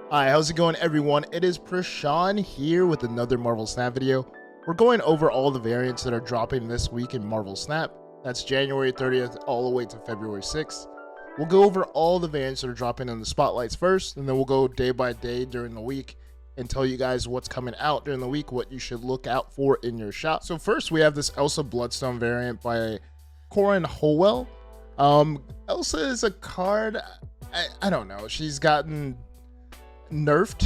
Hi, how's it going everyone? It is Prashan here with another Marvel Snap video. We're going over all the variants that are dropping this week in Marvel Snap. That's January 30th all the way to February 6th. We'll go over all the variants that are dropping in the spotlights first, and then we'll go day by day during the week and tell you guys what's coming out during the week, what you should look out for in your shop. So first we have this Elsa Bloodstone variant by Corin Howell. Elsa is a card, I don't know, she's gotten nerfed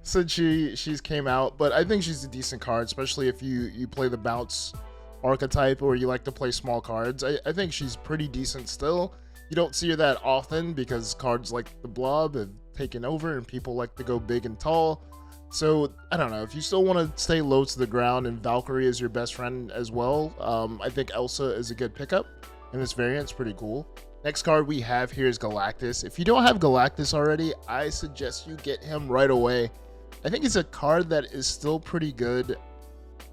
since she's came out, but I think she's a decent card, especially if you play the bounce archetype or you like to play small cards. I think she's pretty decent still. You don't see her that often because cards like the Blob have taken over and people like to go big and tall. So I don't know, if you still want to stay low to the ground and Valkyrie is your best friend as well, I think Elsa is a good pickup, and this variant's pretty cool. Next card we have here is Galactus. If you don't have Galactus already, I suggest you get him right away. I think it's a card that is still pretty good.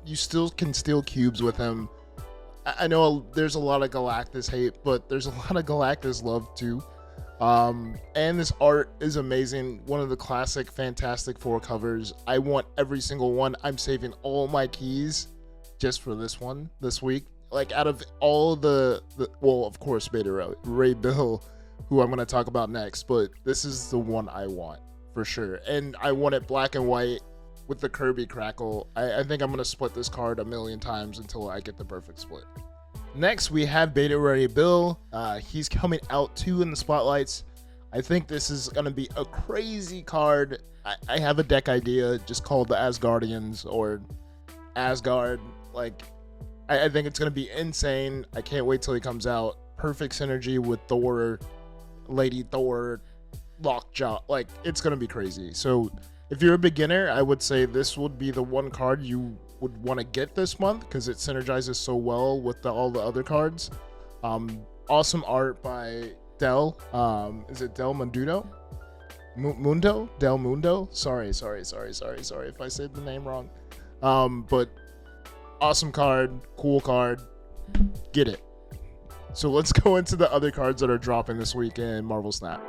You still can steal cubes with him. I know there's a lot of Galactus hate, but there's a lot of Galactus love too. And this art is amazing. One of the classic Fantastic Four covers. I want every single one. I'm saving all my keys just for this one this week. Like, out of all the well, of course, Beta Ray Bill, who I'm going to talk about next, but this is the one I want for sure. And I want it black and white with the Kirby crackle. I think I'm going to split this card a million times until I get the perfect split. Next, we have Beta Ray Bill. He's coming out too in the spotlights. I think this is going to be a crazy card. I have a deck idea just called the Asgardians or Asgard. Like, I think it's going to be insane. I can't wait till he comes out. Perfect synergy with Thor, Lady Thor, Lockjaw. Like, it's going to be crazy. So if you're a beginner, I would say this would be the one card you would want to get this month because it synergizes so well with all the other cards. Awesome art by Del. Is it Del Mundo? Mundo? Del Mundo? Sorry if I said the name wrong. But awesome card, cool card, get it. So let's go into the other cards that are dropping this week in Marvel Snap.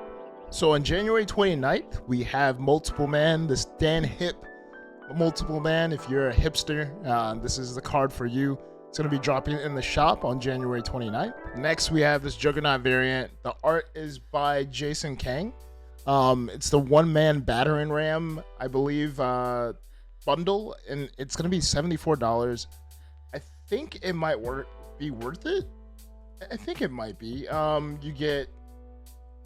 So on January 29th, we have Multiple Man, this Dan Hip Multiple Man. If you're a hipster, this is the card for you. It's going to be dropping in the shop on January 29th. Next, we have this Juggernaut variant. The art is by Jason Kang. It's the one-man battering ram, I believe, bundle, and it's going to be $74. I think it might be worth it. I think it might be. You get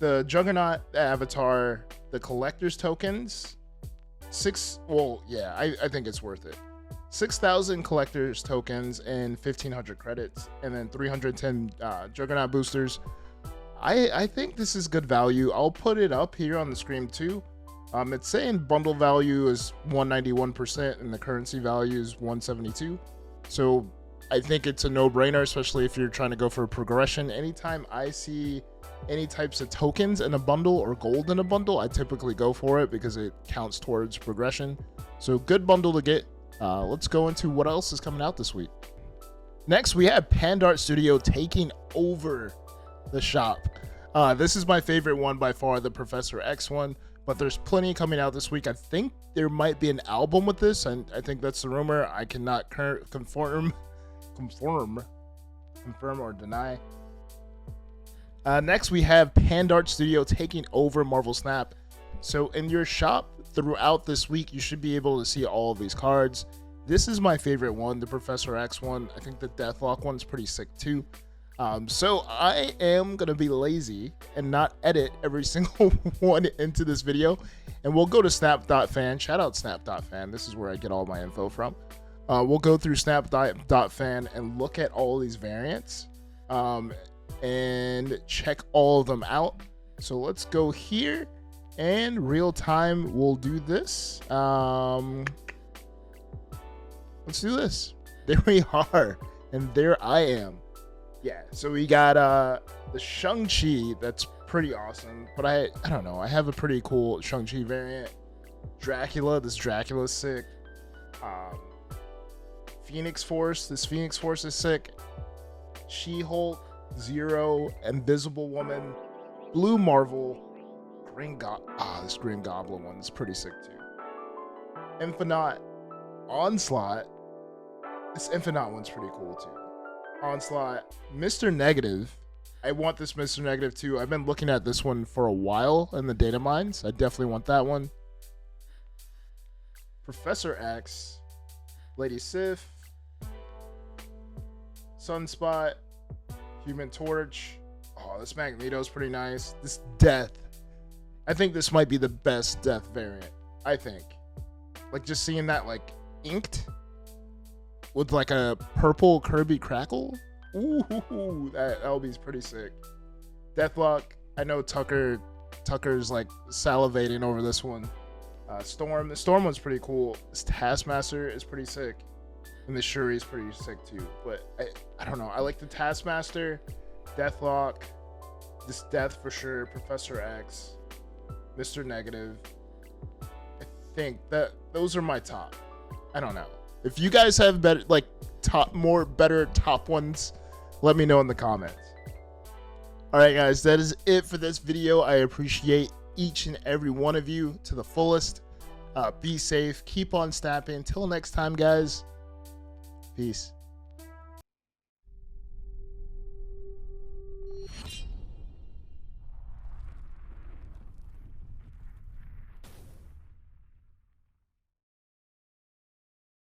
the Juggernaut avatar, the collector's tokens, I think it's worth it. 6,000 collector's tokens and 1,500 credits, and then 310 Juggernaut boosters. I think this is good value. I'll put it up here on the screen too. It's saying bundle value is 191% and the currency value is 172. So I think it's a no-brainer, especially if you're trying to go for a progression. Anytime I see any types of tokens in a bundle or gold in a bundle, I typically go for it because it counts towards progression. So good bundle to get. Let's go into what else is coming out this week. Next, we have PandaArt Studio taking over the shop. This is my favorite one by far, the Professor X one, but there's plenty coming out this week. I think there might be an album with this, and I think that's the rumor. I cannot confirm or deny. Next, we have PandaArt Studio taking over Marvel Snap. So in your shop throughout this week, you should be able to see all of these cards. This is my favorite one, the Professor X one. I think the Deathlock one's pretty sick too. So I am going to be lazy and not edit every single one into this video. And we'll go to snap.fan. Shout out snap.fan. This is where I get all my info from. We'll go through snap.fan and look at all these variants and check all of them out. So let's go here and real time we'll do this. Let's do this. There we are. And there I am. Yeah, so we got the Shang-Chi. That's pretty awesome. But I don't know. I have a pretty cool Shang-Chi variant. Dracula. This Dracula's sick. Phoenix Force. This Phoenix Force is sick. She-Hulk. Zero. Invisible Woman. Blue Marvel. this Green Goblin one is pretty sick too. Infinite Onslaught. This Infinite one's pretty cool too. Onslaught. Mr. Negative. I want this Mr. Negative too. I've been looking at this one for a while in the data mines. I definitely want that one. Professor X. Lady Sif. Sunspot. Human Torch. Oh, this Magneto's pretty nice. This Death. I think this might be the best Death variant. I think. Like, just seeing that, like, inked with, like, a purple Kirby Crackle. Ooh, that'll be pretty sick. Deathlock. I know Tucker's, like, salivating over this one. Storm. The Storm one's pretty cool. This Taskmaster is pretty sick. And the Shuri is pretty sick, too. But, I don't know. I like the Taskmaster. Deathlock. This Death for sure. Professor X. Mr. Negative. I think that those are my top. I don't know. If you guys have better, like, better top ones, let me know in the comments. Alright guys, that is it for this video. I appreciate each and every one of you to the fullest. Be safe, keep on snapping. Until next time guys, peace.